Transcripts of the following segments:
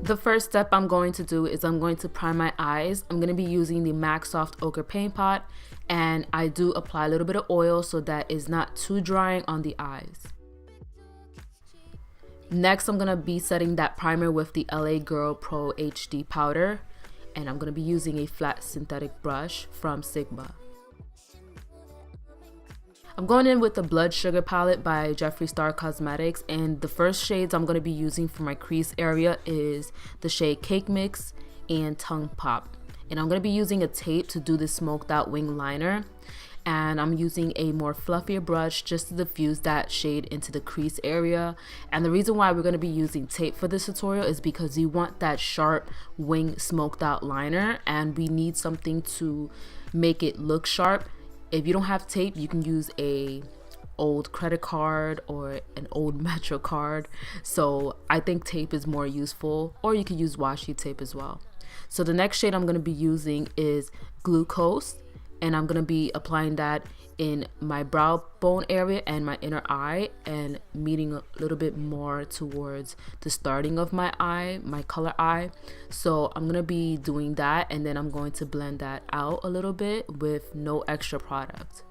The first step I'm going to do is I'm going to prime my eyes. I'm going to be using the MAC Soft Ochre Paint Pot, and I do apply a little bit of oil so that it's not too drying on the eyes. Next, I'm going to be setting that primer with the LA Girl Pro HD powder, and I'm going to be using a flat synthetic brush from Sigma. I'm going in with the Blood Sugar palette by Jeffree Star Cosmetics, and the first shades I'm going to be using for my crease area is the shade Cake Mix and Tongue Pop. And I'm going to be using a tape to do the smoked out wing liner, and I'm using a more fluffier brush just to diffuse that shade into the crease area. And the reason why we're going to be using tape for this tutorial is because you want that sharp wing smoked out liner, and we need something to make it look sharp. If you don't have tape, you can use a old credit card or an old Metro card. So I think tape is more useful, or you can use washi tape as well. So the next shade I'm going to be using is Glucose, and I'm going to be applying that in my brow bone area and my inner eye, and meeting a little bit more towards the starting of my eye, my color eye. So I'm going to be doing that, and then I'm going to blend that out a little bit with no extra product.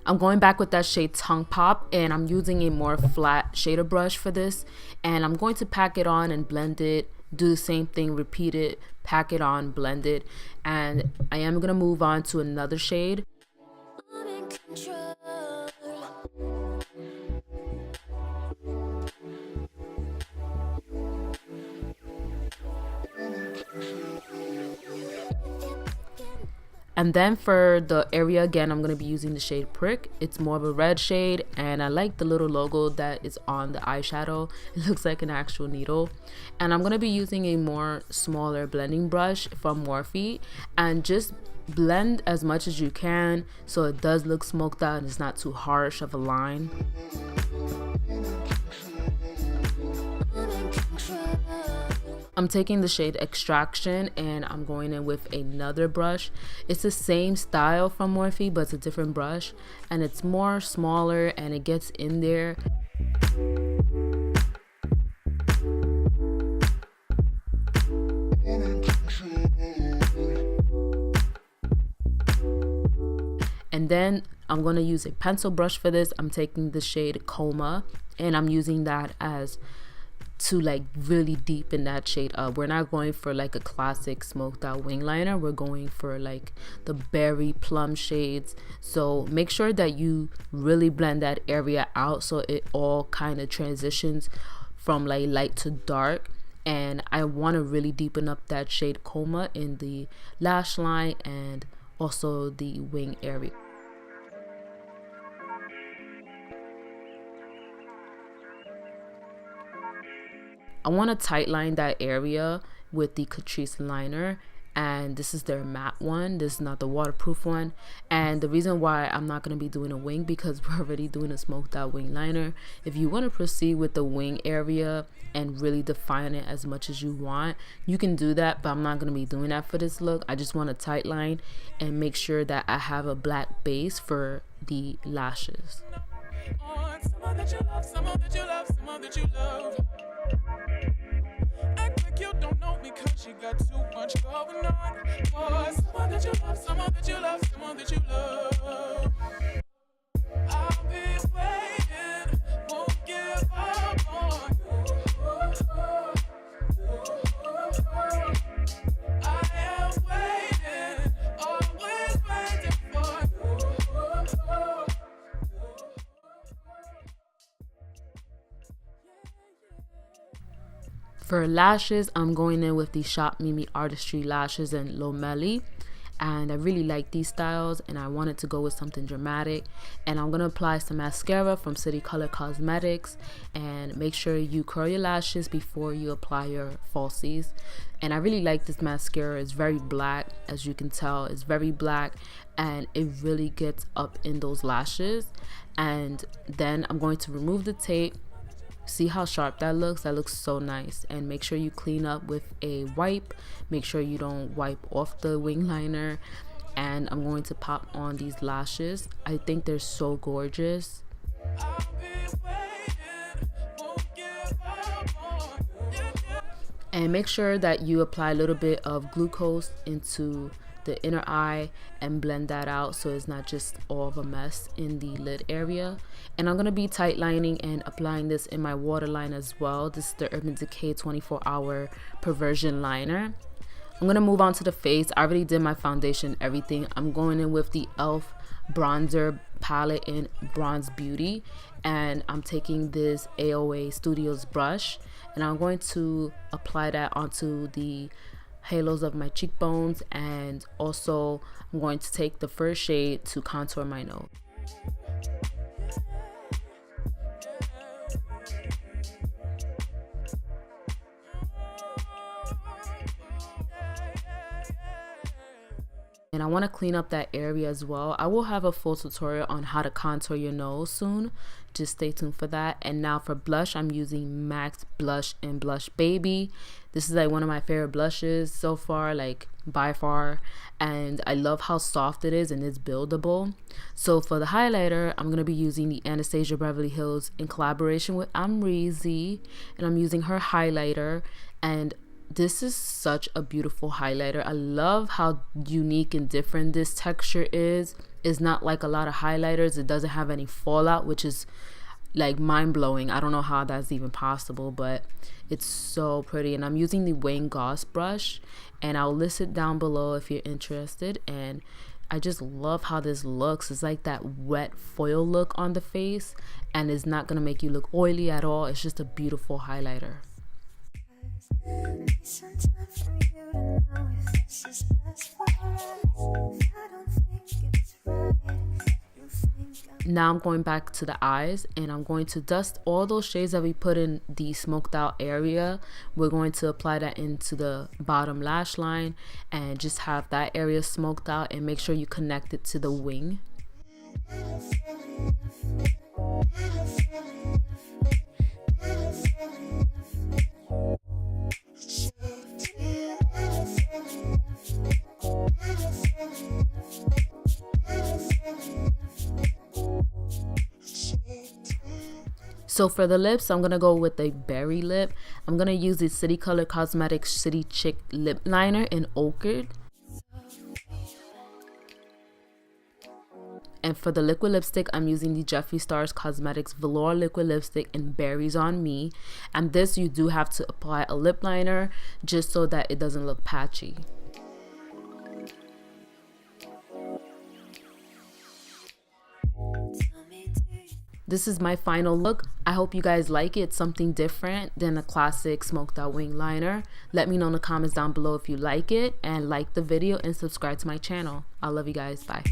I'm going back with that shade Tongue Pop, and I'm using a more flat shader brush for this, and I'm going to pack it on and blend it. Do the same thing, repeat it, pack it on, blend it, and I am going to move on to another shade. And then for the area, again, I'm going to be using the shade Prick. It's more of a red shade, and I like the little logo that is on the eyeshadow. It looks like an actual needle. And I'm going to be using a more smaller blending brush from Morphe, and just blend as much as you can so it does look smoked out and it's not too harsh of a line. I'm taking the shade Extraction, and I'm going in with another brush. It's the same style from Morphe, but it's a different brush, and it's more smaller and it gets in there. And then I'm going to use a pencil brush for this. I'm taking the shade Coma, and I'm using that as to like really deepen that shade up. We're not going for like a classic smoked out wing liner. We're going for like the berry plum shades. So make sure that you really blend that area out so it all kind of transitions from like light to dark. And I want to really deepen up that shade Coma in the lash line and also the wing area. I want to tightline that area with the Catrice liner, and this is their matte one. This is not the waterproof one. And the reason why I'm not going to be doing a wing, because we're already doing a smoked out wing liner. If you want to proceed with the wing area and really define it as much as you want, you can do that, but I'm not going to be doing that for this look. I just want a tight line and make sure that I have a black base for the lashes. Someone that you love, someone that you love, someone that you love. Act like you don't know me cause you got too much going on. Boy, someone that you love, someone that you love, someone that you love. I'll be waiting, won't give up on you. I am waiting, always waiting for you. For lashes, I'm going in with the Shop Mimiartistry lashes in Lomeli, and I really like these styles and I wanted to go with something dramatic. And I'm going to apply some mascara from City Color Cosmetics, and make sure you curl your lashes before you apply your falsies. And I really like this mascara. It's very black, as you can tell. It's very black and it really gets up in those lashes. And then I'm going to remove the tape. See how sharp that looks? That looks so nice. And make sure you clean up with a wipe. Make sure you don't wipe off the wing liner. And I'm going to pop on these lashes. I think they're so gorgeous. And make sure that you apply a little bit of glucose into the inner eye and blend that out so it's not just all of a mess in the lid area. And I'm going to be tight lining and applying this in my waterline as well. This is the Urban Decay 24-hour perversion liner. I'm going to move on to the face. I already did my foundation, everything. I'm going in with the e.l.f. bronzer palette in Bronze Beauty, and I'm taking this AOA Studios brush and I'm going to apply that onto the halos of my cheekbones, and also I'm going to take the first shade to contour my nose. And I want to clean up that area as well. I will have a full tutorial on how to contour your nose soon. Just stay tuned for that. And now for blush, I'm using MAC's blush in BlushBaby. This is like one of my favorite blushes so far, like by far. And I love how soft it is and it's buildable. So for the highlighter, I'm going to be using the Anastasia Beverly Hills in collaboration with Amrezy. And I'm using her highlighter, and this is such a beautiful highlighter. I love how unique and different this texture is. It's not like a lot of highlighters. It doesn't have any fallout, which is like mind-blowing. I don't know how that's even possible, but it's so pretty. And I'm using the Wayne Goss brush, and I'll list it down below if you're interested. And I just love how this looks. It's like that wet foil look on the face, and it's not gonna make you look oily at all. It's just a beautiful highlighter. Now I'm going back to the eyes, and I'm going to dust all those shades that we put in the smoked out area. We're going to apply that into the bottom lash line and just have that area smoked out, and make sure you connect it to the wing. So for the lips, I'm going to go with a berry lip. I'm going to use the City Color Cosmetics City Chick lip liner in ochre. And for the liquid lipstick, I'm using the Jeffree Stars Cosmetics Velour liquid lipstick in Berries on Me. And this, you do have to apply a lip liner just so that it doesn't look patchy. This is my final look. I hope you guys like it. It's something different than a classic smoked out wing liner. Let me know in the comments down below if you like it, and like the video and subscribe to my channel. I love you guys. Bye.